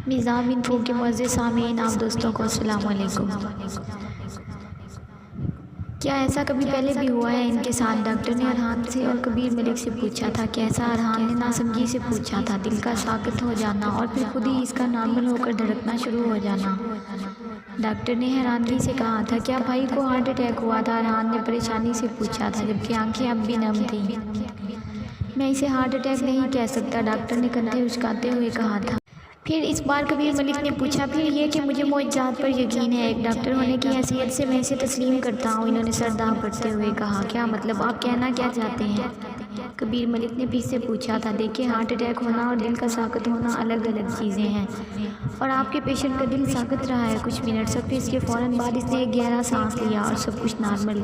نظام انفو کے معزز سامعین، آپ دوستوں کو السلام علیکم۔ کیا ایسا کبھی پہلے بھی ہوا ہے ان کے ساتھ؟ ڈاکٹر نے ارحان سے اور کبیر ملک سے پوچھا تھا۔ کیسا؟ ارحان نے ناسمجھی سے پوچھا تھا۔ دل کا ساکت ہو جانا اور پھر خود ہی اس کا نارمل ہو کر دھڑکنا شروع ہو جانا۔ ڈاکٹر نے حیرانگی سے کہا تھا، کیا بھائی کو ہارٹ اٹیک ہوا تھا؟ ارحان نے پریشانی سے پوچھا تھا، جبکہ آنکھیں اب بھی نم تھیں۔ میں اسے ہارٹ اٹیک نہیں کہہ سکتا، ڈاکٹر نے کندھے اچکاتے ہوئے کہا تھا۔ پھر اس بار کبیر ملک نے پوچھا، پھر یہ کہ مجھے معجزات پر یقین ہے، ایک ڈاکٹر ہونے کی حیثیت سے میں اسے تسلیم کرتا ہوں۔ انہوں نے سر داغ کرتے ہوئے کہا، کیا مطلب؟ آپ کہنا کیا چاہتے ہیں؟ کبیر ملک نے پھر سے پوچھا تھا، دیکھیں ہارٹ اٹیک ہونا اور دل کا ساکت ہونا الگ الگ چیزیں ہیں، اور آپ کے پیشنٹ کا دل ساکت رہا ہے کچھ منٹ، اور پھر اس کے فوراً بعد اس نے ایک گہرا سانس لیا اور سب کچھ normal,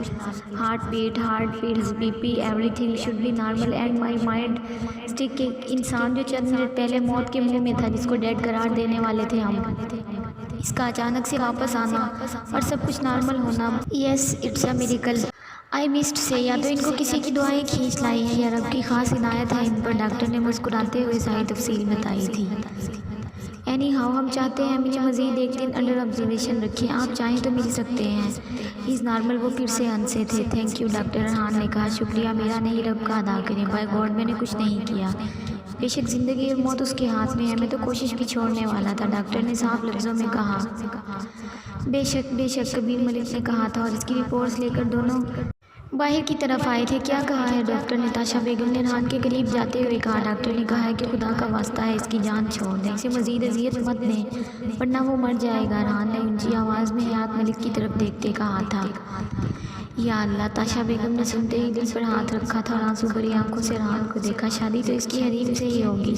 heart beat, heart pulse, B P, everything should be normal and my mind stick. ایک انسان جو چند منٹ پہلے موت کے منہ میں تھا، جس کو ڈیڈ قرار دینے والے تھے ہم، اس کا اچانک سے واپس آنا اور سب کچھ نارمل ہونا۔ Yes it's a miracle, I must say. یا تو ان کو کسی کی دعائیں کھینچ لائی ہیں یا رب کی خاص عنایت ہے ان پر، ڈاکٹر نے مسکراتے ہوئے ساری تفصیل بتائی تھی۔ اینی ہاؤ، ہم چاہتے ہیں مجھے مزید ایک دن انڈر آبزرویشن رکھیں، آپ چاہیں تو مل سکتے ہیں۔ از نارمل، وہ پھر سے ہنسے تھے۔ تھینک یو ڈاکٹر، ارحان نے کہا۔ شکریہ، میرا نہیں رب کا ادا کریں، بائی گاڈ میں نے کچھ نہیں کیا، بے شک زندگی اور موت اس کے ہاتھ میں ہے، میں تو کوشش بھی چھوڑنے والا تھا، ڈاکٹر نے صاف لفظوں میں کہا۔ بے شک بے شک، کبیر ملک نے کہا تھا، اور اس کی رپورٹس لے کر دونوں باہر کی طرف آئے تھے۔ کیا کہا ہے ڈاکٹر نے؟ تاشا بیگم نے ارحان کے قریب جاتے ہوئے کہا۔ ڈاکٹر نے کہا ہے کہ خدا کا واسطہ ہے اس کی جان چھوڑ دیں، اسے مزید اذیت مت دیں ورنہ وہ مر جائے گا، ارحان نے اونچی آواز میں حیات ملک کی طرف دیکھتے کہا تھا۔ یا اللہ! تاشا بیگم نے سنتے ہی دل پر ہاتھ رکھا تھا اور آنسو بھری آنکھوں سے ارحان کو دیکھا۔ شادی تو اس کی حریم سے ہی ہوگی،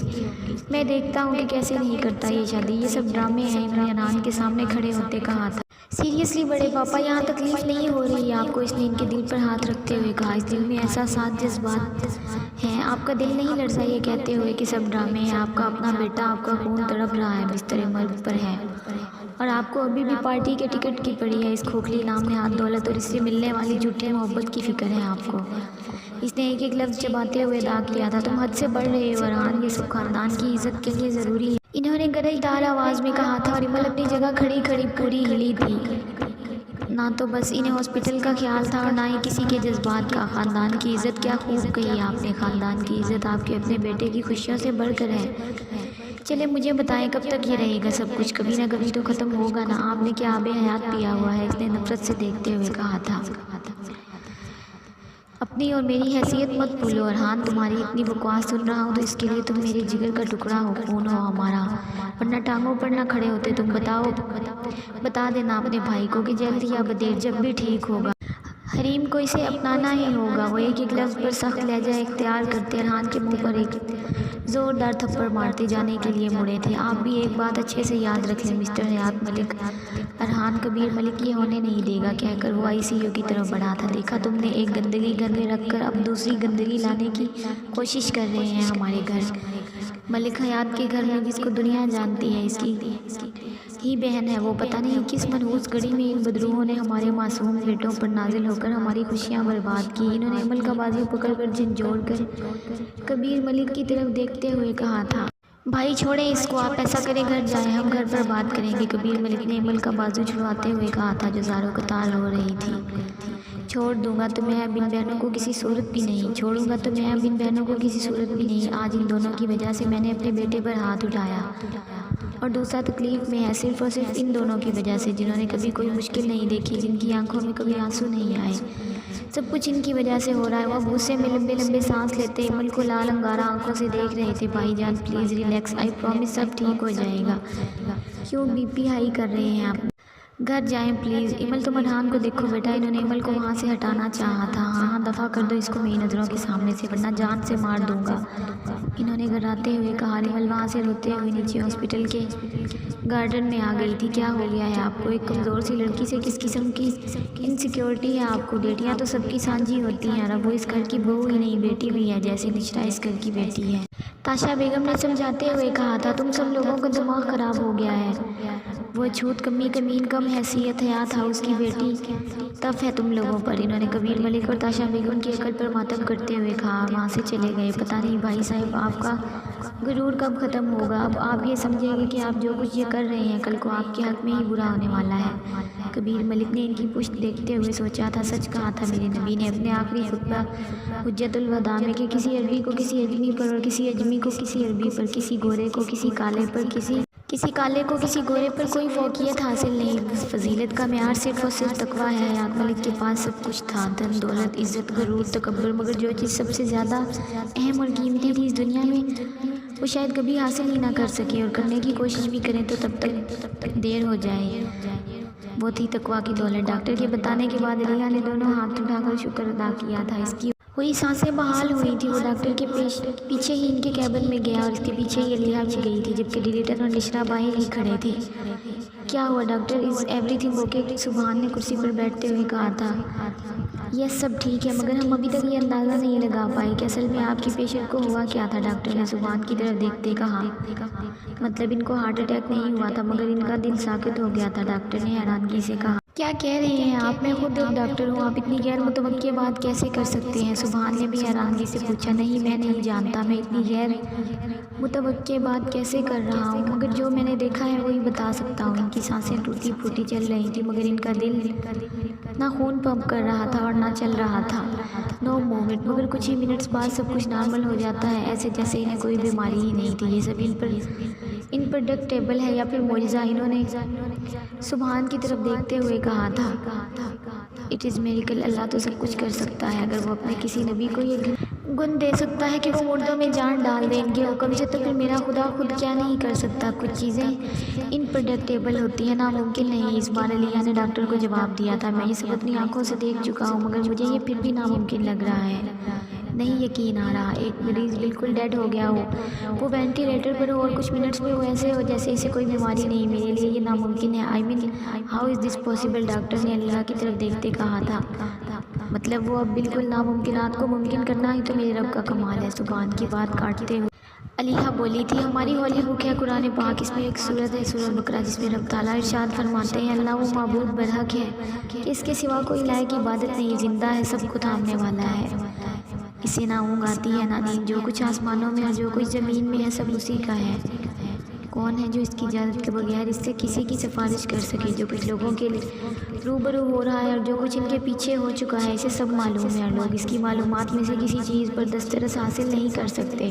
میں دیکھتا ہوں کہ کیسے نہیں کرتا یہ شادی، یہ سب ڈرامے ہیں، انہوں نے ارحان کے سامنے کھڑے ہوتے کہا تھا۔ سیریسلی بڑے پاپا، یہاں تکلیف نہیں ہو رہی ہے آپ کو؟ اس نے ان کے دل پر ہاتھ رکھتے ہوئے کہا۔ اس دل میں احساسات، جذبات ہیں، آپ کا دل نہیں لرزا یہ کہتے ہوئے کہ سب ڈرامے ہیں؟ آپ کا اپنا بیٹا، آپ کا خون تڑپ رہا ہے، بستر مرگ پر ہے، اور آپ کو ابھی بھی پارٹی کے ٹکٹ کی پڑی ہے، اس کھوکھلی نام نہاد دولت اور اس سے ملنے والی جھوٹی محبت کی فکر ہے آپ کو۔ اس نے ایک ایک لفظ چباتے ہوئے ادا کیا تھا۔ تم حد سے بڑھ رہے ہو ارحان، یہ سب خاندان کی عزت کے لیے ضروری ہے، انہوں نے گرجدار آواز میں کہا تھا، اور ایمل اپنی جگہ کھڑی کھڑی پوری ہلی تھی۔ نہ تو بس انہیں ہاسپٹل کا خیال تھا اور نہ ہی کسی کے جذبات کا۔ خاندان کی عزت، کیا خوب کہی آپ نے، خاندان کی عزت آپ کے اپنے بیٹے کی خوشیوں سے بڑھ کر ہے۔ چلے مجھے بتائیں، کب تک یہ رہے گا سب کچھ؟ کبھی نہ کبھی تو ختم ہوگا نا، آپ نے کیا آب حیات پیا ہوا ہے؟ اس نے نفرت سے دیکھتے ہوئے کہا تھا۔ اپنی اور میری حیثیت مت بھولو ارحان، تمہاری اتنی بکواس سن رہا ہوں تو اس کے لیے تم میرے جگر کا ٹکڑا ہو، خون ہو ہمارا، ورنہ ٹانگوں پر نہ کھڑے ہوتے تم۔ بتا دینا اپنے بھائی کو کہ جلد یا بدیر جب بھی ٹھیک ہوگا حریم کو اسے اپنانا ہی ہوگا۔ وہ ایک ایک لفظ پر سخت لہجہ اختیار کرتے ارحان کے منہ پر ایک زوردار تھپڑ مارتے جانے کے لیے مڑے تھے۔ آپ بھی ایک بات اچھے سے یاد رکھ لیں مسٹر حیات ملک، ارحان کبیر ملک یہ ہونے نہیں دے گا کہہ کر وہ ICU کی طرف بڑھا تھا۔ دیکھا تم نے، ایک گندگی گھر میں رکھ کر اب دوسری گندگی لانے کی کوشش کر رہے ہیں ہمارے گھر۔ ملک حیات کے گھر میں، جس کو دنیا جانتی ہے اس کی ہی بہن ہے وہ، پتہ نہیں کس منحوس گھڑی میں ان بدروہوں نے ہمارے معصوم بیٹوں پر نازل ہو کر ہماری خوشیاں برباد کی۔ انہوں نے ایمل کا بازو پکڑ کر جھنجھوڑ کر کبیر ملک کی طرف دیکھتے ہوئے کہا تھا، بھائی چھوڑیں اس کو، آپ ایسا کریں گھر جائیں، ہم گھر پر بات کریں گے۔ کبیر ملک نے ایمل کا بازو چھڑواتے ہوئے کہا تھا، جو زاروں قطار ہو رہی تھی۔ چھوڑ دوں گا تو میں اب ان بہنوں کو کسی صورت بھی نہیں چھوڑوں گا، تو میں اب ان بہنوں کو کسی صورت بھی نہیں۔ آج ان دونوں کی وجہ سے میں نے اپنے بیٹے پر ہاتھ اٹھایا، اور دوسرا تکلیف میں ہے صرف اور صرف ان دونوں کی وجہ سے، جنہوں نے کبھی کوئی مشکل نہیں دیکھی، جن کی آنکھوں میں کبھی آنسو نہیں آئے، سب کچھ ان کی وجہ سے ہو رہا ہے۔ وہ غصے میں لمبے لمبے سانس لیتے ایمل کو لال انگارہ آنکھوں سے دیکھ رہے تھے۔ بھائی جان پلیز ریلیکس، آئی پرامس سب ٹھیک ہو جائے گا۔ کیوں بی پی ہائی کر رہے ہیں آپ؟ گھر جائیں پلیز۔ ایمل تم ارحان کو دیکھو بیٹا، انہوں نے ایمل کو وہاں سے ہٹانا چاہا تھا۔ ہاں ہاں دفع کر دو اس کو میری نظروں کے سامنے سے، ورنہ جان سے مار دوں گا، انہوں نے گھبراتے ہوئے کہا۔ ایمل وہاں سے روتے ہوئے نیچے ہاسپٹل کے گارڈن میں آ گئی تھی۔ کیا ہو گیا ہے آپ کو؟ ایک کمزور سی لڑکی سے کس قسم کی انسیکیورٹی ہے آپ کو؟ بیٹیاں تو سب کی سانجھی ہوتی ہیں، اب وہ اس گھر کی بہو ہی نہیں بیٹی بھی ہے، جیسے نشرا اس گھر کی بیٹی ہے، تاشا بیگم نے سمجھاتے ہوئے کہا تھا۔ تم سب لوگوں کا دماغ خراب ہو گیا ہے، وہ چھوت کمی کمین کم حیثیت حیات ہاؤس کی بیٹی تف ہے تم لوگوں پر، انہوں نے کبیر ملک اور تاشا بیگم کی عقل پر ماتم کرتے ہوئے کہا، وہاں سے چلے گئے۔ پتہ نہیں بھائی صاحب آپ کا غرور کب ختم ہوگا؟ اب آپ یہ سمجھیں گے کہ آپ جو کچھ یہ کر رہے ہیں کل کو آپ کے حق میں ہی برا ہونے والا ہے۔ کبیر ملک نے ان کی پشت دیکھتے ہوئے سوچا تھا، سچ کہا تھا میرے نبی نے اپنے آخری خطبہ حجت الوداع میں کہ کسی عربی کو کسی اجمی پر، اور کسی اجمی کو کسی عربی پر، کسی گورے کو کسی کالے پر، کسی کالے کو کسی گورے پر کوئی فوقیت حاصل نہیں۔ فضیلت کا معیار صرف اور صرف تقویٰ ہے۔ حیات ملک کے پاس سب کچھ تھا، دھن، دولت، عزت، غرور، تکبر، مگر جو چیز سب سے زیادہ اہم اور قیمتی تھی اس دنیا میں وہ شاید کبھی حاصل ہی نہ کر سکے، اور کرنے کی کوشش بھی کریں تو تب تک دیر ہو جائے۔ وہ تھی تقویٰ کی دولت۔ ڈاکٹر کے بتانے کے بعد علیہ نے دونوں ہاتھ اٹھا کر شکر ادا کیا تھا۔ اس کی ہوئی سانسیں بحال ہوئی تھی۔ وہ ڈاکٹر کے پیچھے ہی ان کے کیبن میں گیا، اور اس کے پیچھے ہی علیہ بھی گئی تھی، جبکہ ڈیلیٹن اور نشرا باہر ہی کھڑے تھے۔ کیا ہوا doctor? Is every thing okay? سبحان نے کرسی پر بیٹھتے ہوئے کہا تھا۔ یس، سب ٹھیک ہے، مگر ہم ابھی تک یہ اندازہ نہیں لگا پائے کہ اصل میں آپ کے پیشنٹ کو ہوا کیا تھا۔ ڈاکٹر نے سبحان کی طرف دیکھتے کہا۔ مطلب ان کو ہارٹ اٹیک نہیں ہوا تھا، مگر ان کا دل ساکت ہو گیا تھا۔ ڈاکٹر نے حیرانگی سے کہا۔ کیا کہہ رہے ہیں آپ؟ میں خود ایک ڈاکٹر ہوں، آپ اتنی غیر متوقع بات کیسے کر سکتے ہیں؟ سبحان نے بھی حیرانگی سے پوچھا۔ نہیں، میں نہیں جانتا میں اتنی غیر متوقع بات کیسے کر رہا ہوں، مگر جو میں نے دیکھا ہے وہی بتا سکتا ہوں۔ ان کی سانسیں ٹوٹی پھوٹی چل رہی تھیں، مگر ان کا دل نہ خون پمپ کر رہا تھا اور نہ چل رہا تھا۔ نو موومنٹ، مگر کچھ ہی منٹس بعد سب کچھ نارمل ہو جاتا ہے، ایسے جیسے انہیں کوئی بیماری ہی نہیں تھی۔ یہ سب انپریڈکٹیبل ہے یا پھر معجزہ؟ انہوں نے سبحان کی طرف دیکھتے ہوئے کہا تھا۔ اٹ از میریکل، اللہ تو سب کچھ کر سکتا ہے۔ اگر وہ اپنے کسی نبی کو یہ گن دے سکتا ہے کہ وہ مردوں میں جان ڈال دے ان کے حکم سے، تو پھر میرا خدا خود کیا نہیں کر سکتا؟ کچھ چیزیں انپریڈکٹیبل ہوتی ہیں، ناممکن نہیں۔ اس بار علیہ نے ڈاکٹر کو جواب دیا تھا۔ میں یہ سب اپنی آنکھوں سے دیکھ چکا ہوں، مگر مجھے یہ پھر بھی ناممکن لگ رہا ہے۔ نہیں یقین آ رہا، ایک مریض بالکل ڈیڈ ہو گیا ہو، وہ وینٹیلیٹر پر ہو، اور کچھ منٹس میں وہ ایسے ہو جیسے اسے کوئی بیماری نہیں۔ میرے لیے یہ ناممکن ہے۔ I mean how is this possible? Doctor نے اللہ کی طرف دیکھتے کہا تھا۔ مطلب وہ اب بالکل ناممکنات کو ممکن کرنا ہی تو میرے رب کا کمال ہے۔ سبحان کی بات کاٹتے ہوئے علیہ بولی تھی۔ ہماری ہولی بک ہے قرآن پاک، اس میں ایک سورت ہے سورہ بقرہ، جس میں رب تعالیٰ ارشاد فرماتے ہیں، اللہ وہ معبود برحق ہے کہ اس کے سوا کوئی لائق عبادت نہیں، زندہ ہے، سب کو تھامنے والا ہے، اسے نہ اونگ آتی ہے نہ نیند، جو کچھ آسمانوں میں ہے جو کچھ زمین میں ہے سب اسی کا ہے۔ کون ہے جو اس کی اجازت کے بغیر اس سے کسی کی سفارش کر سکے؟ جو کچھ لوگوں کے روبرو ہو رہا ہے اور جو کچھ ان کے پیچھے ہو چکا ہے، اسے سب معلوم ہے، اور لوگ اس کی معلومات میں سے کسی چیز پر دسترس حاصل نہیں کر سکتے۔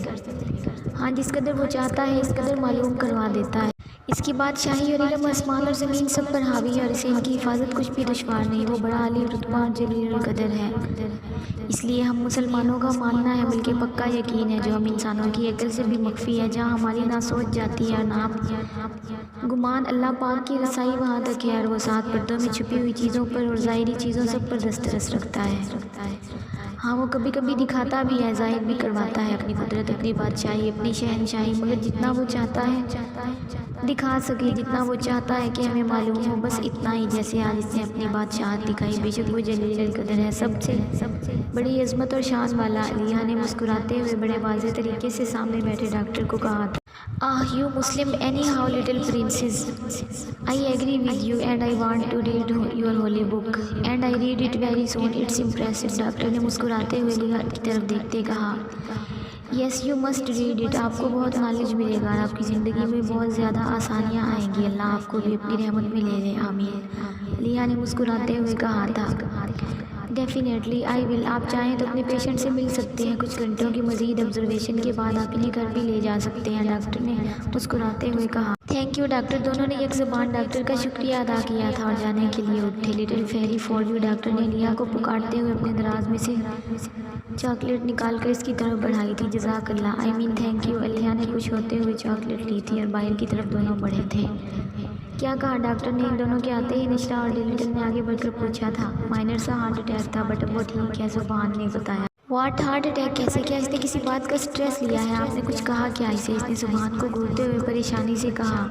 ہاں، جس قدر وہ چاہتا ہے اس قدر معلوم کروا دیتا ہے۔ اس کی بادشاہی اور علم آسمان اور زمین سب پر حاوی ہے، اور اسے ان کی حفاظت کچھ بھی دشوار نہیں۔ وہ بڑا عالی رتبہ اور جلیل القدر ہے۔ اس لیے ہم مسلمانوں کا ماننا ہے، بلکہ پکا یقین ہے، جو ہم انسانوں کی عقل سے بھی مخفی ہے، جہاں ہماری نہ سوچ جاتی ہے اور نہ گمان، اللہ پاک کی رسائی وہاں تک ہے، اور وہ سات پردوں میں چھپی ہوئی چیزوں پر اور ظاہری چیزوں سب پر دسترس رکھتا ہے۔ ہاں، وہ کبھی کبھی دکھاتا بھی ہے، ظاہر بھی کرواتا ہے اپنی قدرت، اپنی بادشاہی، اپنی شہنشاہی، مگر جتنا وہ چاہتا ہے دکھا سکے، جتنا وہ چاہتا ہے کہ ہمیں معلوم ہو، بس اتنا ہی۔ جیسے آج اس نے اپنی بادشاہت دکھائی، بے شک وہ جلیل القدر ہے، سب سے بڑی عظمت اور شان والا۔ علیہ نے مسکراتے ہوئے بڑے واضح طریقے سے سامنے بیٹھے ڈاکٹر کو کہا تھا۔ You Muslim anyhow, little princess. I agree with you and I want to read your holy book. And I read it very soon. It's impressive. Doctor نے مسکراتے ہوئے علیہ کی طرف دیکھتے کہا۔ یس، یو مسٹ ریڈ اٹ، آپ کو بہت نالج ملے گا اور آپ کی زندگی میں بہت زیادہ آسانیاں آئیں گی۔ اللہ آپ کو بھی اپنی رحمت میں لے لے، آمین۔ علیہ نے مسکراتے ہوئے کہا تھا۔ ڈیفینیٹلی آئی ول۔ آپ چاہیں تو اپنے پیشنٹ سے مل سکتے ہیں، کچھ گھنٹوں کی مزید آبزرویشن کے بعد آپ انہیں گھر بھی لے جا سکتے ہیں، ڈاکٹر نے مسکراتے ہوئے کہا۔ Thank you doctor. دونوں نے یک زبان ڈاکٹر کا شکریہ ادا کیا تھا اور جانے کے لیے اٹھے۔ Little fairy for you, doctor نے علیہ کو پکارتے ہوئے اپنے دراز میں سے چاکلیٹ نکال کر اس کی طرف بڑھائی تھی۔ جزاک اللہ، آئی مین تھینک یو۔ علیہ نے خوش ہوتے ہوئے چاکلیٹ لی تھی اور باہر کی طرف دونوں بڑھے تھے۔ کیا کہا ڈاکٹر نے؟ ان دونوں کے آتے ہی نشرا اور ڈیلیٹن نے آگے بڑھ کر پوچھا تھا۔ مائنر سا ہارٹ اٹیک تھا، بٹ اب وہ ٹھیک ہے، سبحان نے بتایا۔ واٹ، ہارٹ اٹیک کیسے؟ کیا اس نے کسی بات کا سٹریس لیا ہے؟ آپ نے کچھ کہا کیا اسے؟ اس نے سبحان کو گھورتے ہوئے پریشانی سے کہا۔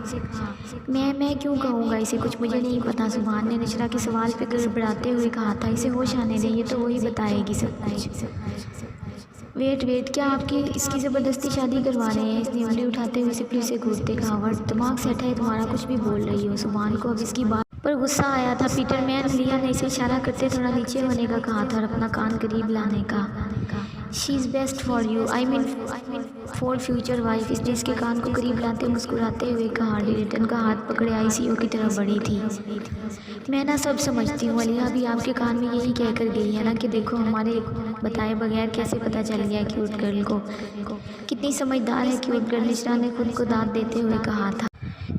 میں کیوں کہوں گا اسے کچھ؟ مجھے نہیں پتا، سبحان نے نشرا کے سوال پہ گڑبڑاتے ہوئے کہا تھا۔ اسے ہوش آنے دیں، یہ تو وہی بتائے گی سب کچھ۔ ویٹ، کیا آپ اس کی زبردستی شادی کروا رہے ہیں؟ اس نے انگلی اٹھاتے ہوئے سپلی سے گھورتے کہا۔ ورڈ، دماغ سیٹ ہے تمہارا؟ کچھ بھی بول رہی ہو؟ سبحان کو اب اس کی بات پر غصہ آیا تھا۔ پیٹر مین، علیہ نے اسے اشارہ کرتے تھوڑا نیچے ہونے کا کہا تھا اور اپنا کان قریب لانے کا۔ She is best for you, I mean for future wife. اس نے اس کے کان کو قریب لاتے مسکراتے ہوئے کہا۔ ڈیلٹن کا ہاتھ پکڑے آئی سی یو کی طرف بڑھی تھی۔ میں نہ سب سمجھتی ہوں، علیہ بھی آپ کے کان میں یہی کہہ کر گئی ہے نا کہ دیکھو ہمارے بتائے بغیر کیسے پتہ چل گیا کیوٹ گرل کو، کتنی سمجھدار ہے کیوٹ گرل، نشرا نے خود کو داد دیتے ہوئے کہا تھا۔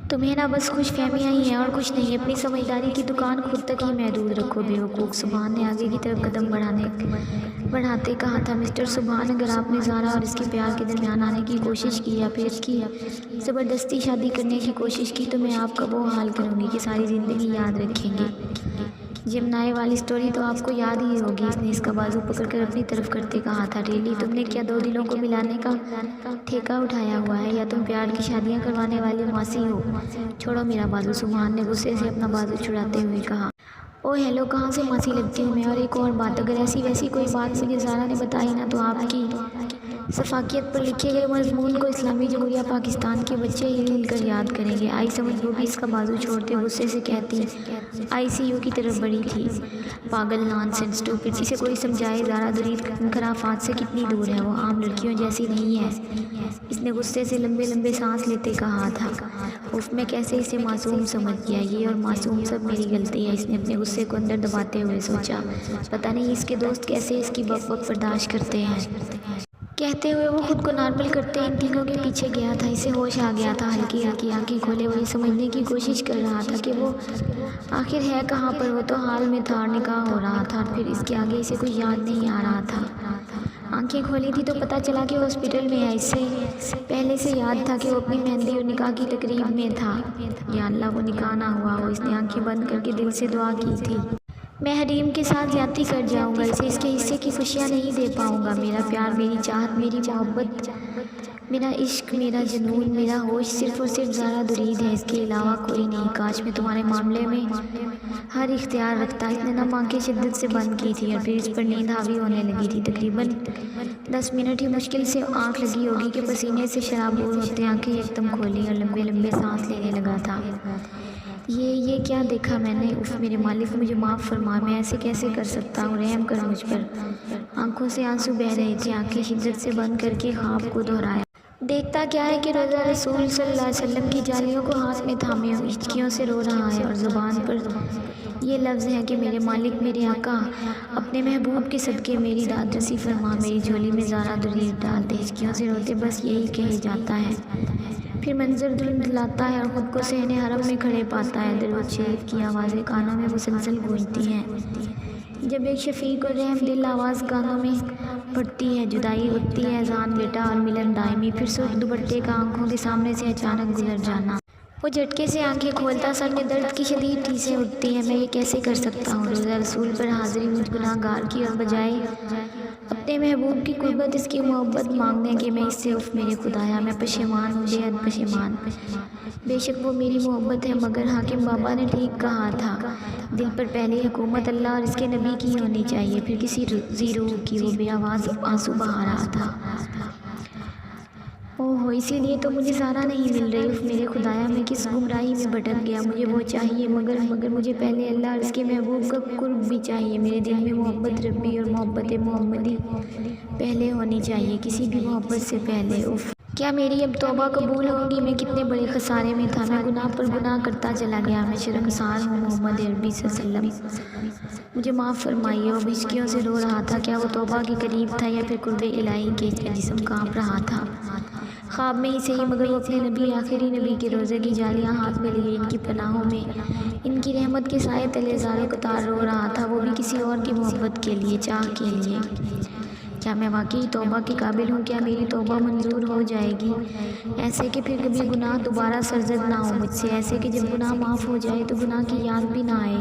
تمہیں نہ بس خوش فہمیاں ہی ہیں اور کچھ نہیں، اپنی سمجھداری کی دکان خود تک ہی محدود رکھو بیوقوف۔ سبحان نے آگے کی طرف قدم بڑھاتے کہا تھا۔ مسٹر سبحان، اگر آپ نے زارا اور اس کے پیار کے درمیان آنے کی کوشش کی یا پھر اس کی زبردستی شادی کرنے کی کوشش کی تو میں آپ کا وہ حال کروں گی کہ ساری زندگی یاد رکھیں گے۔ جمنائے والی سٹوری تو آپ کو یاد ہی ہوگی، اس نے اس کا بازو پکڑ کر اپنی طرف کرتے کہا تھا۔ ریلی، تم نے کیا دو دلوں کو ملانے کا ٹھیکہ اٹھایا ہوا ہے یا تم پیار کی شادیاں کروانے والی ماسی ہو؟ چھوڑو میرا بازو، سبحان نے غصے سے اپنا بازو چھڑاتے ہوئے کہا۔ او ہیلو، کہاں سے ماسی لگتی ہوں میں؟ اور ایک اور بات، اگر ایسی ویسی کوئی بات مجھے زارا نے بتائی نا تو آپ کی سفاکیت پر لکھے گئے مضمون کو اسلامی جمہوریہ پاکستان کے بچے ہل ہل کر یاد کریں گے۔ آئی سمجھ وہ بھی اس کا بازو چھوڑتے غصے سے کہتی۔ آئی سی یو کی طرف بڑھی تھی۔ پاگل، نان سینس، اسٹوپڈ، اسے کوئی سمجھائے زارا درید خرافات سے کتنی دور ہے، وہ عام لڑکیوں جیسی نہیں ہے، اس نے غصے سے لمبے لمبے سانس لیتے کہا تھا۔ اف، میں کیسے اسے معصوم سمجھ گیا، یہ اور معصوم سب میری غلطی ہے، اس نے اپنے غصے کو اندر دباتے ہوئے سوچا۔ پتہ نہیں اس کے دوست کیسے اس کی بک بک برداشت کرتے ہیں۔ کہتے ہوئے وہ خود کو نارمل کرتے ان تینوں کے پیچھے گیا تھا۔ اسے ہوش آ گیا تھا، ہلکی ہلکی آنکھیں کھولے وہ یہ سمجھنے کی کوشش کر رہا تھا کہ وہ آخر ہے کہاں پر۔ وہ تو حال میں تھا اور نکاح ہو رہا تھا اور پھر اس کے آگے اسے کچھ یاد نہیں آ رہا تھا۔ آنکھیں کھولی تھی تو پتہ چلا کہ ہاسپٹل میں ہے، اس سے پہلے سے یاد تھا کہ وہ اپنی مہندی اور نکاح کی تقریب میں تھا۔ یا اللہ وہ نکاح نہ ہوا ہو، اس نے آنکھیں بند کر کے دل سے دعا کی تھی۔ میں حریم کے ساتھ زیادتی کر جاؤں گا، اسے اس کے حصے کی خوشیاں نہیں دے پاؤں گا۔ میرا پیار، میری چاہت، میری محبت، میرا عشق، میرا جنون، میرا ہوش صرف اور صرف زارا درید ہے، اس کے علاوہ کوئی نہیں۔ کاش میں تمہارے معاملے میں ہر اختیار رکھتا۔ اس نے نم آنکھیں شدت سے بند کی تھی اور پھر اس پر نیند حاوی ہونے لگی تھی۔ تقریباً 10 منٹ ہی مشکل سے آنکھ لگی ہوگی کہ پسینے سے شرابور ہوتے آنکھیں یکدم کھولی اور لمبے لمبے سانس لینے لگا تھا۔ یہ کیا دیکھا میں نے؟ اف میرے مالک، مجھے معاف فرما، میں ایسے کیسے کر سکتا ہوں، رحم کرو مجھ پر۔ آنکھوں سے آنسو بہہ رہے تھے، آنکھیں شدت سے بند کر کے خواب کو دہرایا۔ دیکھتا کیا ہے کہ روزہ رسول صلی اللہ علیہ وسلم کی جالیوں کو ہاتھ میں تھامے ہچکیوں سے رو رہا ہے اور زبان پر یہ لفظ ہے کہ میرے مالک، میرے آقا، اپنے محبوب کے صدقے میری داد رسی فرما، میری جھولی میں زارا درید ڈال دے۔ ہچکیوں سے روتے بس یہی کہے جاتا ہے، پھر منظر دھندلاتا ہے اور خود کو صحن حرم میں کھڑے پاتا ہے۔ درود شریف کی آوازیں کانوں میں مسلسل گونجتی ہیں۔ جب ایک شفیق اور رحم دل آواز کانوں میں پڑتی ہے، جدائی وقتی ہے، اذان بیٹا اور ملن دائمی، پھر سرخ دوپٹے کا آنکھوں کے سامنے سے اچانک گزر جانا۔ وہ جھٹکے سے آنکھیں کھولتا، سر میں درد کی شدید ٹھیسیں اٹھتی ہیں۔ میں یہ کیسے کر سکتا ہوں؟ روزہ رسول پر حاضری مجھ گناہ گار کی، اور بجائے اپنے محبوب کی قربت، اس کی محبت مانگنے کے میں اس سے اف میرے خدایا، میں پشیمان ہوں، بے حد پشیمان۔ بے شک وہ میری محبت ہے، مگر حاکم بابا نے ٹھیک کہا تھا، دل پر پہلی حکومت اللہ اور اس کے نبی کی ہونی چاہیے، پھر کسی ذی روح کی۔ وہ بے آواز آنسو بہا رہا تھا۔ اوہ، اسی لیے تو مجھے زارا نہیں مل رہی۔ اف میرے خدایا، میں کس گمراہی میں بھٹک گیا، مجھے وہ چاہیے، مگر مجھے پہلے اللہ اور اس کے محبوب کا قرب بھی چاہیے۔ میرے دل میں محبت ربی اور محبت محمدی پہلے ہونی چاہیے، کسی بھی محبت سے پہلے۔ اف، کیا میری اب توبہ قبول ہوگی؟ میں کتنے بڑے خسارے میں تھا، میں گناہ پر گناہ کرتا چلا گیا، میں شرمسار ہوں۔ محمد عربی صلی اللہ علیہ وسلم، مجھے معاف فرمائیے۔ وہ ہچکیوں سے رو رہا تھا۔ کیا وہ توبہ کے قریب تھا یا پھر قرب الہی کے؟ اس کا جسم کانپ رہا تھا، خواب میں ہی صحیح، مگر وہ اپنے نبی، آخری نبی کے روزے کی جالیاں ہاتھ میں لیے ان کی پناہوں میں، ان کی رحمت کے سائے تلے زاروں قطار رو رہا تھا، وہ بھی کسی اور کی محبت کے لیے، چاہ کے لیے۔ کیا میں واقعی توبہ کے قابل ہوں؟ کیا میری توبہ منظور ہو جائے گی؟ ایسے کہ پھر کبھی گناہ دوبارہ سرزد نہ ہو مجھ سے، ایسے کہ جب گناہ معاف ہو جائے تو گناہ کی یاد بھی نہ آئے۔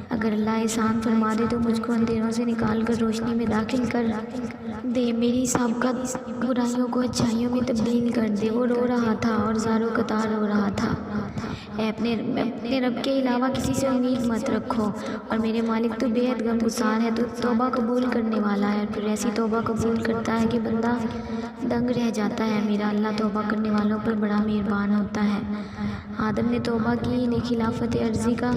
اگر اللہ احسان فرما دے تو مجھ کو اندھیروں سے نکال کر روشنی میں داخل کر دے، میری سابقہ برائیوں کو اچھائیوں میں تبدیل کر دے۔ وہ رو رہا تھا اور زاروں قطار رو رہا تھا۔ اپنے رب کے علاوہ کسی سے امید مت رکھو، اور میرے مالک تو بےحد غمگسار ہے، تو توبہ قبول کرنے والا ہے، اور پھر ایسی توبہ قبول کرتا ہے کہ بندہ دنگ رہ جاتا ہے۔ میرا اللہ توبہ کرنے والوں پر بڑا مہربان ہوتا ہے۔ آدم نے توبہ کی، انہیں خلافت عرضی کا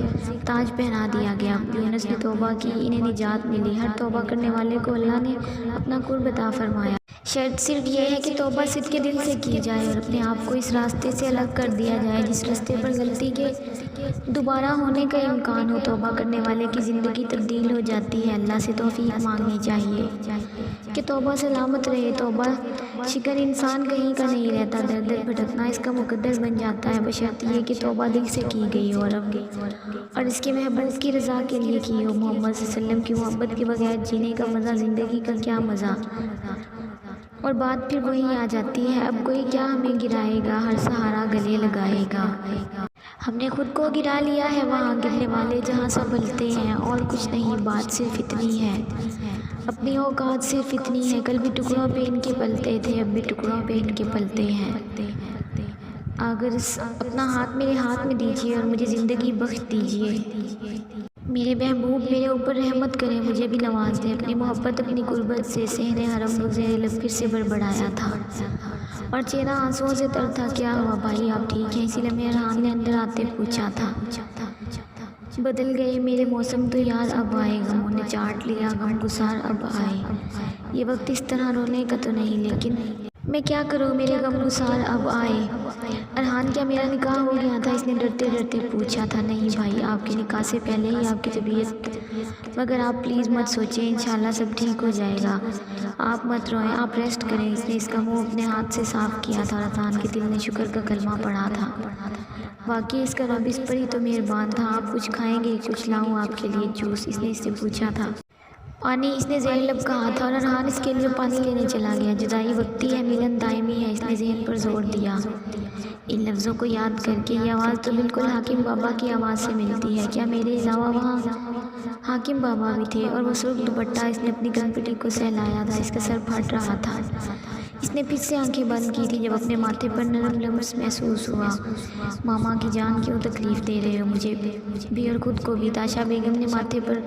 تاج پہنا دیا گیا۔ یونس نے توبہ کی، انہیں نجات ملی۔ ہر توبہ کرنے والے کو اللہ نے اپنا قرب عطا فرمایا۔ شرط صرف یہ ہے کہ توبہ صدق کے دل سے کی جائے اور اپنے آپ کو اس راستے سے الگ کر دیا جائے جس راستے پر غلطی کے دوبارہ ہونے کا امکان ہو۔ توبہ کرنے والے کی زندگی تبدیل ہو جاتی ہے۔ اللہ سے توفیق مانگنی چاہیے کہ توبہ سلامت رہے۔ توبہ شکر انسان کہیں کا نہیں رہتا، در در بھٹکنا اس کا مقدر بن جاتا ہے، بشرط یہ کہ توبہ دل سے کی گئی ہو اور اس کے محبوب کی رضا کے لیے کی ہو۔ محمد صلی اللہ علیہ وسلم کی محبت کے بغیر جینے کا مزہ، زندگی کا کیا مزہ۔ اور بات پھر وہی آ جاتی ہے، اب کوئی کیا ہمیں گرائے گا، ہر سہارا گلے لگائے گا۔ ہم نے خود کو گرا لیا ہے، وہاں گرنے والے جہاں سنبھلتے ہیں، اور کچھ نہیں، بات صرف اتنی ہے، اپنی اوقات صرف اتنی ہے۔ کل بھی ٹکڑوں پہ ان کے پلتے تھے، اب بھی ٹکڑوں پہ ان کے پلتے ہیں۔ اگر اپنا ہاتھ میرے ہاتھ میں دیجیے اور مجھے زندگی بخش دیجیے۔ میرے محبوب میرے اوپر رحمت کریں، مجھے بھی نواز دیں۔ اپنی محبت اپنی قربت سے صحن حرم روزے لب پھر سے بڑبڑایا تھا اور چہرہ آنسوؤں سے تر تھا۔ کیا ہوا بھائی، آپ ٹھیک ہیں؟ اسی لمحے ارحان نے اندر آتے پوچھا تھا۔ بدل گئے میرے موسم تو یار اب آئے، غموں نے چاٹ لیا غمگسار اب آئے۔ یہ وقت اس طرح رونے کا تو نہیں، لیکن میں کیا کروں، میرے غمگسار اب آئے۔ ارحان کیا میرا نکاح ہو گیا تھا؟ اس نے ڈرتے ڈرتے پوچھا تھا۔ نہیں بھائی، آپ کے نکاح سے پہلے ہی آپ کی طبیعت، مگر آپ پلیز مت سوچیں، انشاءاللہ سب ٹھیک ہو جائے گا، آپ مت روئیں، آپ ریسٹ کریں۔ اس نے اس کا منہ اپنے ہاتھ سے صاف کیا تھا اور ارحان کے دل نے شکر کا کلمہ پڑھا تھا۔ واقعی اس کا رب اس پر ہی تو مہربان تھا۔ آپ کچھ کھائیں گے؟ کچھ لاؤں آپ کے لیے جوس؟ اس نے اس سے پوچھا تھا۔ پانی، اس نے زہر لب کہا تھا اور ارحان اس کے لیے پانی لینے چلا گیا۔ جدائی وقتی ہے، ملن دائمی ہے، اس نے ذہن پر زور دیا ان لفظوں کو یاد کر کے۔ یہ آواز تو بالکل حاکم بابا کی آواز سے ملتی ہے۔ کیا میرے علاوہ وہاں حاکم بابا بھی تھے؟ اور وہ سرخ دوپٹہ، اس نے اپنی گن پٹی کو سہلایا تھا، اس کا سر پھٹ رہا تھا۔ اس نے پھر سے آنکھیں بند کی تھی جب اپنے ماتھے پر نرم لمس محسوس ہوا۔ ماما کی جان کیوں تکلیف دے رہے ہو مجھے بھی اور خود کو بھی؟ تاشا بیگم نے ماتھے پر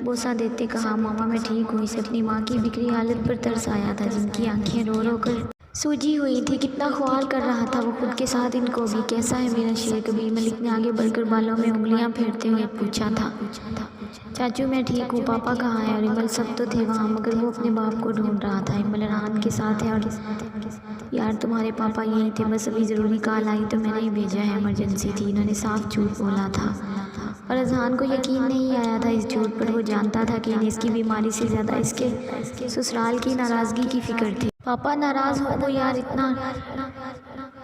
بوسہ دیتے کہا۔ ماما میں ٹھیک ہوں۔ اسے اپنی ماں کی بکھری حالت پر ترس آیا تھا، جن کی آنکھیں رو رو کر سوجی ہوئی تھی۔ کتنا خوار کر رہا تھا وہ خود کے ساتھ ان کو بھی۔ کیسا ہے میرا شیر؟ کبیر ملک نے آگے بڑھ کر بالوں میں انگلیاں پھیرتے ہوئے پوچھا تھا۔ چاچو میں ٹھیک ہوں، پاپا کہاں ہے؟ اور امل سب تو تھے وہاں، مگر وہ اپنے باپ کو ڈھونڈ رہا تھا۔ امل ارحان کے ساتھ ہے اور یار تمہارے پاپا یہی تھے، بس ابھی ضروری کال آئی تو میں نے ہی بھیجا ہے، ایمرجنسی تھی۔ انہوں نے صاف جھوٹ بولا تھا اور ارحان کو یقین نہیں آیا تھا اس جھوٹ پر۔ وہ جانتا تھا کہ انہیں اس کی بیماری سے زیادہ اس کے سسرال کی ناراضگی کی فکر تھی۔ پاپا ناراض ہو وہ یار اتنا،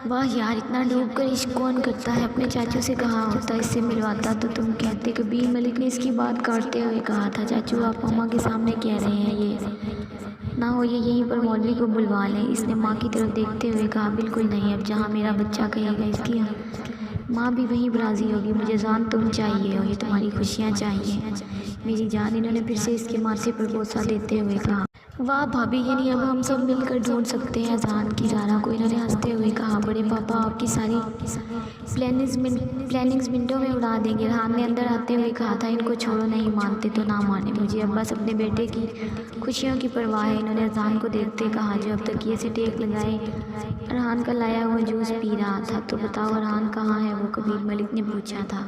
واہ یار اتنا ڈوب کر عشق کون کرتا ہے؟ اپنے چاچو سے کہا ہوتا، اس سے ملواتا تو تم کہتے۔ کبیر ملک نے اس کی بات کاٹتے ہوئے کہا تھا۔ چاچو آپ ماما کے سامنے کہہ رہے ہیں، یہ نہ ہو یہ یہیں پر مولوی کو بلوا لیں۔ اس نے ماں کی طرف دیکھتے ہوئے کہا۔ بالکل نہیں، اب جہاں میرا بچہ کہے گا اس کی ماں بھی وہیں راضی ہوگی۔ مجھے جان تم چاہیے ہو، یہ تمہاری خوشیاں چاہیے میری جان۔ انہوں نے پھر سے اس کے ماتھے پر بوسہ دیتے ہوئے کہا۔ واہ بھابھی، یعنی اب ہم سب مل کر ڈھونڈ سکتے ہیں ازحان کی زارا کو؟ انہوں نے ہنستے ہوئے کہا۔ بڑے پاپا آپ کی ساری پلاننگز منٹوں میں اڑا دیں گے، ارحان نے اندر آتے ہوئے کہا تھا۔ ان کو چھوڑو، نہیں مانتے تو نہ مانے، مجھے اب بس اپنے بیٹے کی خوشیوں کی پرواہ ہے۔ انہوں نے ازحان کو دیکھتے کہا، جو اب تکیے سے ٹیک لگائے ارحان کا لایا ہوا جوس پی رہا تھا۔ تو بتاؤ ارحان کہاں ہے وہ؟ کبیر ملک نے پوچھا تھا۔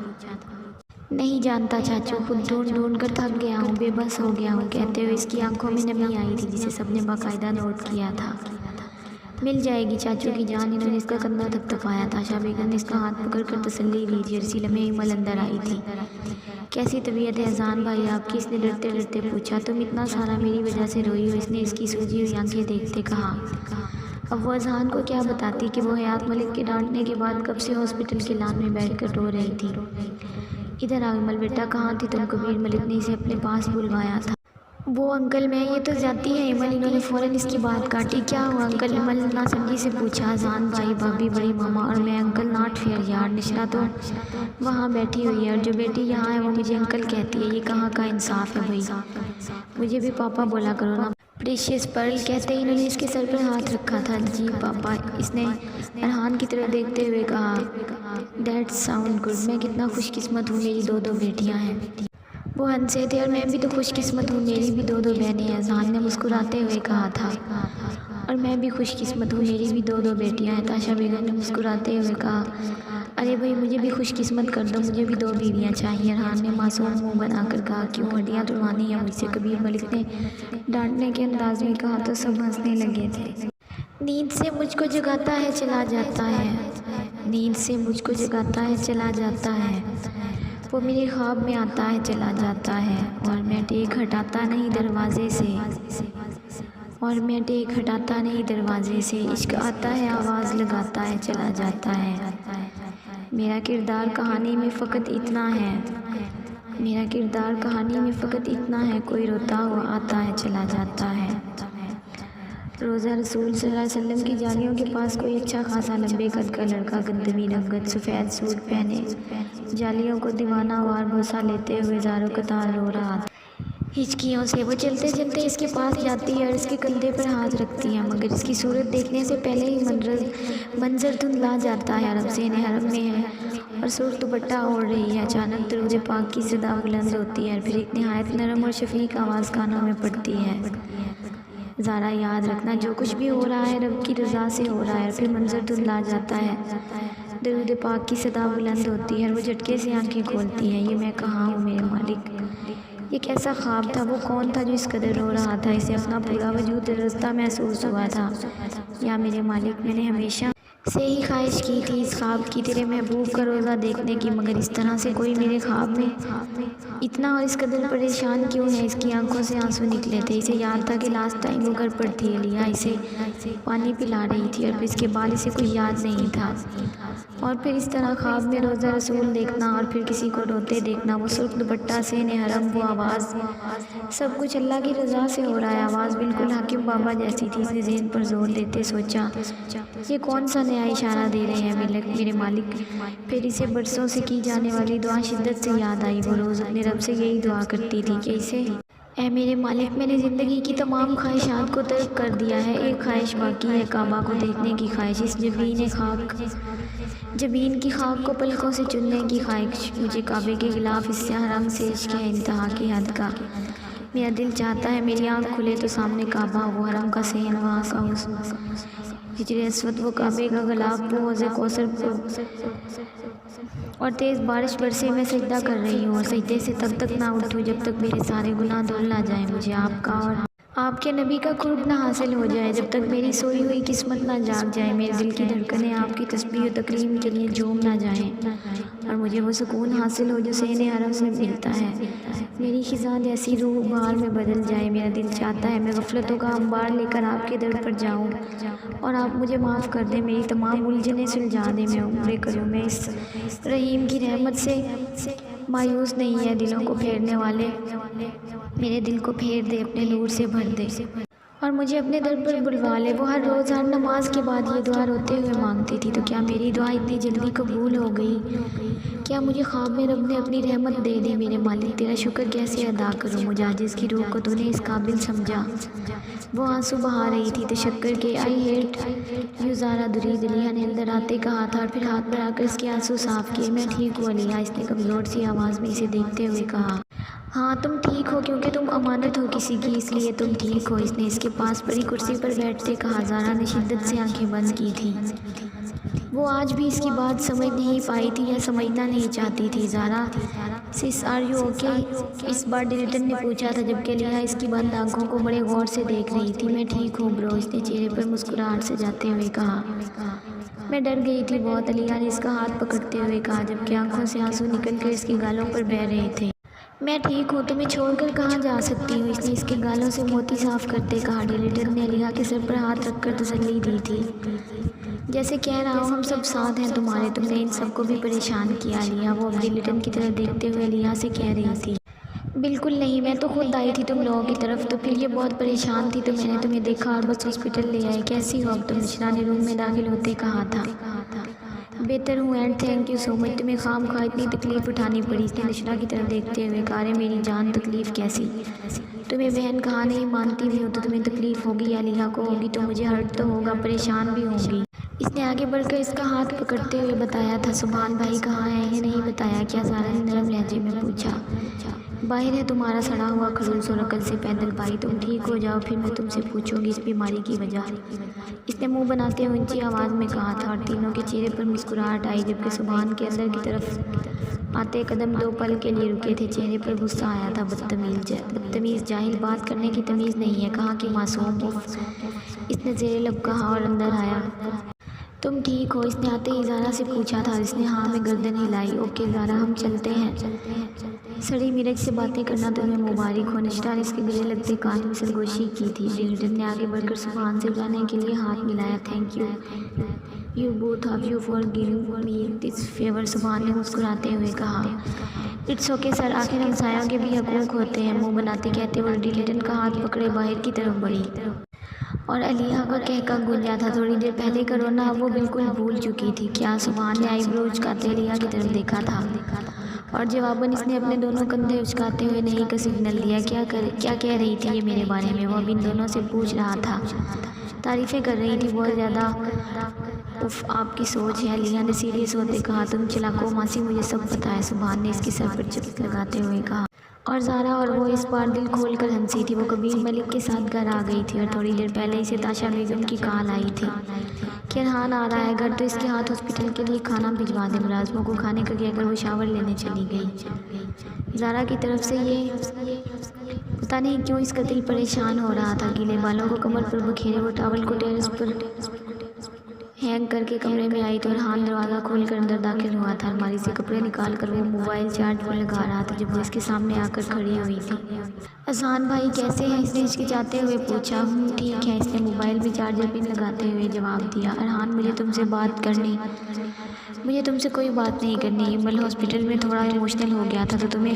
نہیں جانتا چاچو، خود ڈھونڈ ڈھونڈ کر تھک گیا ہوں، بے بس ہو گیا ہوں، کہتے ہوئے اس کی آنکھوں میں نمی آئی تھی جسے سب نے باقاعدہ نوٹ کیا تھا۔ مل جائے گی چاچو کی جان۔ انہوں نے اس کا کندھا تھپتھپایا تھا۔ تاشا بیگم نے اس کا ہاتھ پکڑ کر تسلی لی تھی اور اسی لمحے امل اندر آئی تھی۔ کیسی طبیعت ہے ازحان بھائی آپ کی؟ اس نے ڈرتے ڈرتے پوچھا۔ تم اتنا سارا میری وجہ سے روئی ہو، اس نے اس کی سوجی ہوئی آنکھیں دیکھتے کہا۔ اب وہ ازحان کو کیا بتاتی کہ وہ حیات ملک کے ڈانٹنے کے بعد کب سے ہاسپٹل کے لان میں بیٹھ کر رو رہی تھی۔ ادھر آ امل بیٹا، کہاں تھی تم؟ کبیر ملک نے اسے اپنے پاس بلوایا تھا۔ وہ انکل میں، یہ تو جاتی ہے امل۔ انہوں نے فوراً اس کی بات کاٹی۔ کیا ہوا انکل؟ امل ناسمجھی سے پوچھا۔ ازحان بھائی، بھابھی، بڑی ماما اور میں انکل، ناٹ فیئر یار، نشرہ تو وہاں بیٹھی ہوئی ہے اور جو بیٹی یہاں ہے وہ مجھے انکل کہتی ہے، یہ کہاں کا انصاف ہے بھائی؟ مجھے بھی پاپا بولا کرو نا پریشیس پرل۔ کہتے ہی انہوں نے اس کے سر پر ہاتھ رکھا تھا۔ جی پاپا، اس نے ارحان کی طرف دیکھتے ہوئے کہا۔ دیٹ ساؤنڈ گڈ، میں کتنا خوش قسمت ہوں، میری دو بیٹیاں ہیں۔ وہ ہنسے تھے اور میں بھی تو خوش قسمت ہوں، میری بھی دو بہنیں ہیں، اذہان نے مسکراتے ہوئے کہا تھا۔ اور میں بھی خوش قسمت ہوں، میری بھی دو بیٹیاں ہیں، تاشا بیگم نے مسکراتے ہوئے کہا۔ ارے بھائی مجھے بھی خوش قسمت کر دو، مجھے بھی 2 بیویاں چاہیے، ارحان نے معصوم منہ بنا کر کہا۔ کیوں ہڈیاں توڑوانی ہیں مجھ سے، کبیر ملک نے ڈانٹنے کے انداز میں کہا تو سب ہنسنے لگے تھے۔ نیند سے مجھ کو جگاتا ہے چلا جاتا ہے، نیند سے مجھ کو جگاتا ہے چلا جاتا ہے، وہ میرے خواب میں آتا ہے چلا جاتا ہے، اور میں ٹیک ہٹاتا نہیں دروازے سے، اور میں ٹیک ہٹاتا نہیں دروازے سے، عشق آتا ہے آواز لگاتا ہے چلا جاتا ہے۔ میرا کردار کہانی میں فقط اتنا ہے، میرا کردار کہانی میں فقط اتنا ہے، کوئی روتا ہوا آتا ہے چلا جاتا ہے۔ روزہ رسول صلی اللہ علیہ وسلم کی جالیوں کے پاس کوئی اچھا خاصا لمبے قد کا لڑکا گندمی رنگت سفید سوٹ پہنے جالیوں کو دیوانہ وار بوسہ لیتے ہوئے زاروں قطار رو رہا تھا۔ ہچکیوں سے وہ چلتے چلتے اس کے پاس جاتی ہے اور اس کے کندھے پر ہاتھ رکھتی ہے، مگر اس کی صورت دیکھنے سے پہلے ہی منظر دھندلا جاتا ہے۔ عرب زین حرم میں ہے اور سرخ دوپٹہ اوڑھ رہی ہے، اچانک درود پاک کی صدا بلند ہوتی ہے اور پھر ایک نہایت نرم اور شفیق آواز کانوں میں پڑتی ہے۔ زارا یاد رکھنا جو کچھ بھی ہو رہا ہے رب کی رضا سے ہو رہا ہے، اور پھر منظر دھندلا جاتا ہے، درود پاک کی صدا بلند ہوتی ہے اور وہ جھٹکے سے آنکھیں کھولتی ہے۔ یہ میں کہاں ہوں میرے مالک، یہ کیسا خواب تھا، وہ کون تھا جو اس قدر رو رہا تھا، اسے اپنا پورا وجود لرزتا محسوس ہوا تھا۔ یا میرے مالک، میں نے ہمیشہ سے ہی خواہش کی تھی اس خواب کی، تیرے محبوب کا روزہ دیکھنے کی، مگر اس طرح سے کوئی میرے خواب میں اتنا اور اس قدر پریشان کیوں ہے؟ اس کی آنکھوں سے آنسو نکلے تھے، اسے یاد تھا کہ لاسٹ ٹائم وہ گھر پر تھی، علیہ اسے پانی پلا رہی تھی اور پھر اس کے بعد اسے کچھ یاد نہیں تھا، اور پھر اس طرح خواب میں روزہ رسول دیکھنا اور پھر کسی کو روتے دیکھنا، وہ سرخ دوپٹہ زین حرم، وہ آواز، سب کچھ اللہ کی رضا سے ہو رہا ہے۔ آواز بالکل حاکم بابا جیسی تھی۔ اس نے ذہن پر زور دیتے سوچا، یہ کون سا نیا اشارہ دے رہے ہیں میرے مالک؟ پھر اسے برسوں سے کی جانے والی دعا شدت سے یاد آئی۔ وہ روز اپنے رب سے یہی دعا کرتی تھی کہ اسے، اے میرے مالک، میں نے زندگی کی تمام خواہشات کو ترک کر دیا ہے، ایک خواہش باقی ہے، کعبہ کو دیکھنے کی خواہش، اس جبین کی خاک کو پلکوں سے چننے کی خواہش، مجھے کعبے کے غلاف اس سیاہ رنگ سے عشق ہے انتہا کی حد کا، میرا دل چاہتا ہے میری آنکھ کھلے تو سامنے کعبہ ہو، وہ حرم کا صحن، وہاں کا حجر اسود، وہ کعبے کا غلاف، وہ حوض کوثر اور تیز بارش برسے، میں سجدہ کر رہی ہوں اور سجدے سے تب تک نہ اٹھوں جب تک میرے سارے گناہ دھل نہ جائیں، مجھے آپ کا اور آپ کے نبی کا قرب نہ حاصل ہو جائے، جب تک میری سوئی ہوئی قسمت نہ جاگ جائے، میرے دل کی دھڑکنیں آپ کی تسبیح و تکریم کے لیے جھوم نہ جائیں، اور مجھے وہ سکون حاصل ہو جو صحن حرم میں ملتا ہے، میری خزاں جیسی روح بہار میں بدل جائے، میرا دل چاہتا ہے میں غفلتوں کا انبار لے کر آپ کے در پر جاؤں اور آپ مجھے معاف کر دیں، میری تمام الجھنیں سلجھا دیں، میں عمرے کروں، میں اس رحیم کی رحمت سے مایوس نہیں ہے، دلوں کو پھیرنے والے میرے دل کو پھیر دے، اپنے نور سے بھر دے اور مجھے اپنے در پر بلوا لے۔ وہ ہر روز ہر نماز کے بعد یہ دعا روتے ہوئے مانگتی تھی، تو کیا میری دعا اتنی جلدی قبول ہو گئی؟ کیا مجھے خواب میں رب نے اپنی رحمت دے دی؟ میرے مالک تیرا شکر کیسے ادا کروں، مجھے عاجز کی روح کو تو نے اس قابل سمجھا۔ وہ آنسو بہا رہی تھی تشکر کے، آئی ہیٹ یو زارا درید، علیہ نے اندر آتے کہا تھا اور پھر ہاتھ بڑھا کر اس کے آنسو صاف کیے۔ میں ٹھیک ہوں علیہ، اس نے کمزور سی آواز میں اسے دیکھتے ہوئے کہا۔ ہاں تم ٹھیک ہو، کیونکہ تم امانت ہو کسی کی، اس لیے تم ٹھیک ہو، اس نے اس کے پاس پڑی کرسی پر بیٹھتے کہا۔ زارا نے شدت سے آنکھیں بند کی تھیں، وہ آج بھی اس کی بات سمجھ نہیں پائی تھی یا سمجھنا نہیں چاہتی تھی۔ زارا سس آر یو اوکے، اس بار ڈیلٹن نے پوچھا تھا، جبکہ علیہ اس کی بند آنکھوں کو بڑے غور سے دیکھ رہی تھی۔ میں ٹھیک ہوں برو، اس نے چہرے پر مسکراہٹ سجاتے ہوئے کہا۔ میں ڈر گئی تھی بہت، علیہ نے اس کا ہاتھ پکڑتے ہوئے کہا، جبکہ آنکھوں سے آنسو نکل کر اس کے گالوں پر بہہ رہے تھے۔ میں ٹھیک ہوں، تمہیں چھوڑ کر کہاں جا سکتی ہوں، اس نے اس کے گالوں سے موتی صاف کرتے کہا۔ ڈیلٹن نے علیہ کے سر پر ہاتھ رکھ کر تسلی دی تھی، جیسے کہہ رہا ہوں ہم سب ساتھ ہیں تمہارے، تم نے ان سب کو بھی پریشان کیا علیہ۔ وہ اب ڈیلٹن کی طرف دیکھتے ہوئے علیہ سے کہہ رہی تھی، بالکل نہیں، میں تو خود آئی تھی تم لوگوں کی طرف، تو پھر یہ بہت پریشان تھی تو میں نے تمہیں دیکھا اور بس ہاسپٹل لے آئی۔ کیسی ہو اب تم؟ نشنا نے روم میں داخل ہوتے کہا تھا۔ بہتر ہوں اینڈ تھینک یو سو مچ، تمہیں خام خواہ اتنی تکلیف اٹھانی پڑی، اس نے نشنا کی طرف دیکھتے ہوئے کہا۔ ارے میری جان، تکلیف کیسی؟ تمہیں بہن کہا نہیں مانتی بھی ہو تو تمہیں تکلیف ہوگی، یا علیہ کو ہوگی تو مجھے ہرٹ تو ہوگا، پریشان بھی ہوں گی۔ اس نے آگے بڑھ کر اس کا ہاتھ پکڑتے ہوئے بتایا تھا، سبحان بھائی کہاں ہے؟ یہ نہیں بتایا کیا؟ زارا نے نرم لہجے میں پوچھا۔ باہر ہے تمہارا سڑا ہوا خلوص اور عقل سے پیدل بھائی، تم ٹھیک ہو جاؤ پھر میں تم سے پوچھوں گی اس بیماری کی وجہ۔ اس نے منہ بناتے ہوئے اونچی آواز میں کہا تھا، اور تینوں کے چہرے پر مسکراہٹ آئی جبکہ سبحان کے اندر کی طرف آتے قدم 2 پل کے لیے رکے تھے۔ چہرے پر غصہ آیا تھا۔ بدتمیز جاہل، بات کرنے کی تمیز نہیں ہے، کہاں کی معصوم؟ اس نے زیر لب کہا اور اندر آیا۔ تم ٹھیک ہو؟ اس نے آتے ہی زارا سے پوچھا تھا۔ اس نے ہاں میں گردن ہلائی۔ اوکے زارا ہم چلتے ہیں۔ سڑی مرچ سے باتیں کرنا تمہیں مبارک ہو۔ نشتہ نے اس کے گلے لگتے کان میں سرگوشی کی تھی۔ ڈیلیٹن نے آگے بڑھ کر سبحان سے جانے کے لیے ہاتھ ملایا۔ Thank you both of you for giving me this favour, Subhan نے مسکراتے ہوئے کہا۔ اٹس اوکے سر، آخر ہمسایوں کے بھی حقوق ہوتے ہیں، منہ بناتے کہتے ہوئے ڈیلیٹن کا ہاتھ پکڑے باہر کی طرف بڑھی۔ اور علیہ کا کہکا گونجا تھا، تھوڑی دیر پہلے کا رونا اب وہ بالکل بھول چکی تھی۔ کیا؟ سبحان نے آئی برو اچکاتے علیہ کی طرف دیکھا تھا، اور جواباً اس نے اپنے دونوں کندھے اچکاتے ہوئے نہیں کا سگنل دیا۔ کیا کہہ رہی تھی یہ میرے بارے میں؟ وہ اب ان دونوں سے پوچھ رہا تھا۔ تعریفیں کر رہی تھی بہت زیادہ۔ اف آپ کی سوچ ہے، علیہ نے سیریس ہوتے کہا۔ تم چلاکو ماسی، مجھے سب پتہ ہے، سبحان نے اس کے سر پر چپت لگاتے ہوئے کہا۔ اور زارا اور وہ اس بار دل کھول کر ہنسی تھی۔ وہ کبیر ملک کے ساتھ گھر آ گئی تھی، اور تھوڑی دیر پہلے اسے تاشا بیگم کی کال آئی تھی کہ ارحان آ رہا ہے گھر، تو اس کے ہاتھ ہاسپٹل کے لیے کھانا بھجوا دے۔ ملازموں کو کھانے کا کہہ کر وہ شاور لینے چلی گئی۔ زارا کی طرف سے یہ پتہ نہیں کیوں اس کا دل پریشان ہو رہا تھا۔ گیلے بالوں کو کمر پر بکھیرے وہ ٹاول کو ٹیرس پر ہینگ کر کے کمرے میں آئی تو ارحان دروازہ کھول کر اندر داخل ہوا تھا۔ الماری سے کپڑے نکال کر وہ موبائل چارج پر لگا رہا تھا جب وہ اس کے سامنے آ کر کھڑی ہوئی تھی۔ اذہان بھائی کیسے ہیں؟ اس نے ہچکچاتے ہوئے پوچھا۔ ٹھیک ہے، اس نے موبائل میں چارجر پن لگاتے ہوئے جواب دیا۔ ارحان مجھے تم سے کوئی بات نہیں کرنی۔ ایمل ہاسپٹل میں تھوڑا ایموشنل ہو گیا تھا تو تمہیں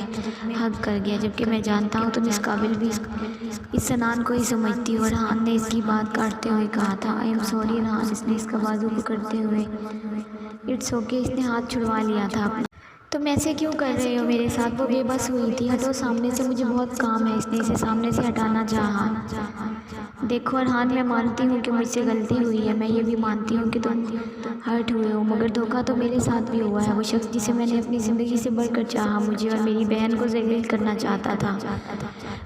ہگ کر گیا، جبکہ میں جانتا ہوں تم اس قابل بھی اس سنان کو ہی سمجھتی ہو۔ ارحان نے اس کی بات کاٹتے ہوئے کہا تھا۔ آئی ایم سوری ارحان، اس نے اس کا بازو پکڑتے ہوئے۔ اٹس اوکے، اس نے ہاتھ چھڑوا لیا تھا اپنا۔ تم ایسے کیوں کر رہے ہو میرے ساتھ؟ وہ بے بس ہوئی تھی۔ ہٹو سامنے سے، مجھے بہت کام ہے۔ اس نے اسے سامنے سے ہٹانا چاہا۔ دیکھو ارحان، میں مانتی ہوں کہ مجھ سے غلطی ہوئی ہے، میں یہ بھی مانتی ہوں کہ تم ہرٹ ہوئے ہو، مگر دھوکہ تو میرے ساتھ بھی ہوا ہے۔ وہ شخص جسے میں نے اپنی زندگی سے بڑھ کر چاہا مجھے اور میری بہن کو ذلیل کرنا چاہتا تھا۔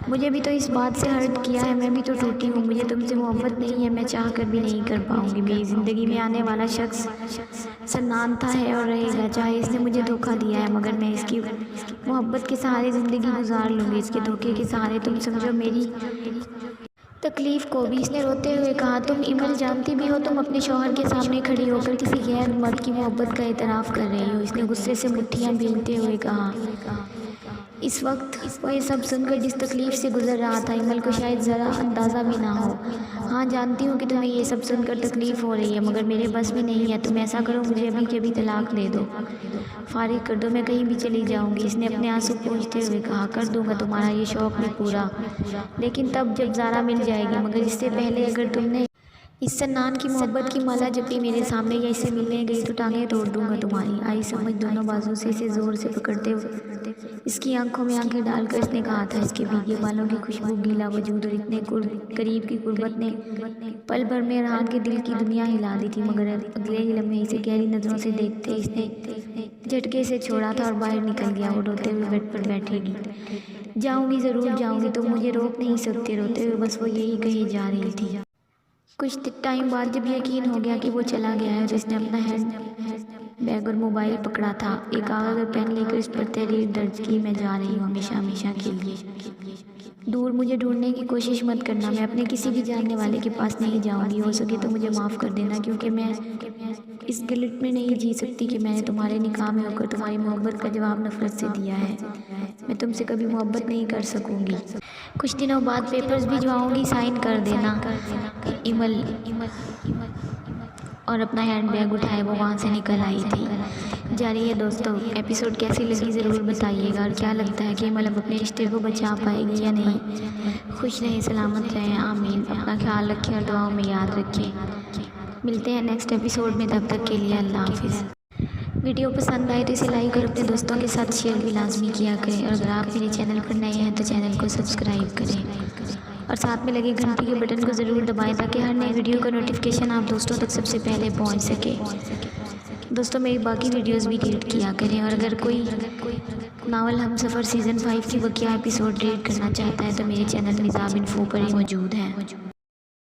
مجھے بھی تو اس بات سے ہرٹ کیا ہے، میں بھی تو ٹوٹی ہوں۔ مجھے تم سے محبت نہیں ہے، میں چاہ کر بھی نہیں کر پاؤں گی۔ میری زندگی میں آنے والا شخص سنان تھا، ہے اور رہے گا، چاہے اس نے مجھے دھوکہ دیا ہے، مگر میں اس کی محبت کے سہارے زندگی گزار لوں گی، اس کے دھوکے کے سہارے۔ تم سمجھو میری تکلیف کو بھی، اس نے روتے ہوئے کہا۔ تم ایمل جانتی بھی ہو تم اپنے شوہر کے سامنے کھڑی ہو کر کسی غیر مرد کی محبت کا اعتراف کر رہی ہو، اس نے غصے سے مٹھیاں بھیجتے ہوئے کہا۔ اس وقت وہ یہ سب سن کر جس تکلیف سے گزر رہا تھا ایمل کو شاید ذرا اندازہ بھی نہ ہو۔ ہاں جانتی ہوں کہ تمہیں یہ سب سن کر تکلیف ہو رہی ہے، مگر میرے بس میں نہیں ہے۔ تم ایسا کرو، مجھے ابھی کے ابھی طلاق دے دو، فارغ کر دو، میں کہیں بھی چلی جاؤں گی، اس نے اپنے آنسو پوچھتے ہوئے کہا۔ کر دوں گا تمہارا یہ شوق بھی پورا، لیکن تب جب زارا مل جائے گی، مگر اس سے پہلے اگر تم نے اس سنان کی محبت کی مالا جپی میرے سامنے یا اس سے ملنے گئی تو ٹانگیں توڑ دوں گا تمہاری۔ آئی سمجھ، دونوں بازو سے اسے زور سے پکڑتے ہوئے اس کی آنکھوں میں آنکھیں ڈال کر اس نے کہا تھا۔ اس کے بھیگے بالوں کی خوشبو، گیلا وجود اور اتنے قریب کی قربت نے پل بھر میں ارحان کے دل کی دنیا ہلا دی تھی، مگر اگلے ہی لمحے اسے گہری نظروں سے دیکھتے اس نے جھٹکے سے چھوڑا تھا اور باہر نکل گیا۔ وہ روتے ہوئے بیڈ پر بیٹھے گی۔ جاؤں گی، ضرور جاؤں گی، تم مجھے روک نہیں سکتے، روتے ہوئے بس وہ یہی کہے جا رہی تھی۔ کچھ ٹائم بعد جب یقین ہو گیا کہ وہ چلا گیا ہے تو اس نے اپنا ہینڈ بیگ اور موبائل پکڑا تھا۔ ایک کاغذ اور پین لے کر اس پر تحریر درج کی، میں جا رہی ہوں ہمیشہ ہمیشہ کے لیے دور، مجھے ڈھونڈنے کی کوشش مت کرنا، میں اپنے کسی بھی جاننے والے کے پاس نہیں جاؤں گی، ہو سکے تو مجھے معاف کر دینا، کیونکہ میں اس گلٹ میں نہیں جی سکتی کہ میں نے تمہارے نکاح میں ہو کر تمہاری محبت کا جواب نفرت سے دیا ہے۔ میں تم سے کبھی محبت نہیں کر سکوں گی۔ کچھ دنوں بعد پیپرز بھجواؤں گی، سائن کر دینا۔ ایمل اور اپنا ہینڈ بیگ اٹھائے وہ وہاں سے نکل آئی تھی۔ جاری ہے دوستو، ایپیسوڈ کیسی لگی ضرور بتائیے گا، اور کیا لگتا ہے کہ ایمل اب اپنے رشتے کو بچا پائے گی یا نہیں؟ خوش رہیں، سلامت رہیں، آمین۔ اپنا خیال رکھیں اور دعاؤں میں یاد رکھیں۔ ملتے ہیں نیکسٹ ایپیسوڈ میں، تب تک کے لیے اللہ حافظ۔ ویڈیو پسند آئے تو اسے لائک اور اپنے دوستوں کے ساتھ شیئر بھی لازمی کیا کریں، اور اگر آپ میرے چینل پر نئے ہیں تو چینل کو سبسکرائب کریں اور ساتھ میں لگے گھنٹی کے بٹن کو ضرور دبائیں تاکہ ہر نئے ویڈیو کا نوٹیفیکیشن آپ دوستوں تک سب سے پہلے پہنچ سکے۔ دوستوں میری باقی ویڈیوز بھی ریڈ کیا کریں، اور اگر کوئی ناول ہم سفر سیزن 5 کی بقیہ ایپیسوڈ ریڈ کرنا چاہتا ہے تو میرے چینل نظام انفو پر ہی موجود ہیں۔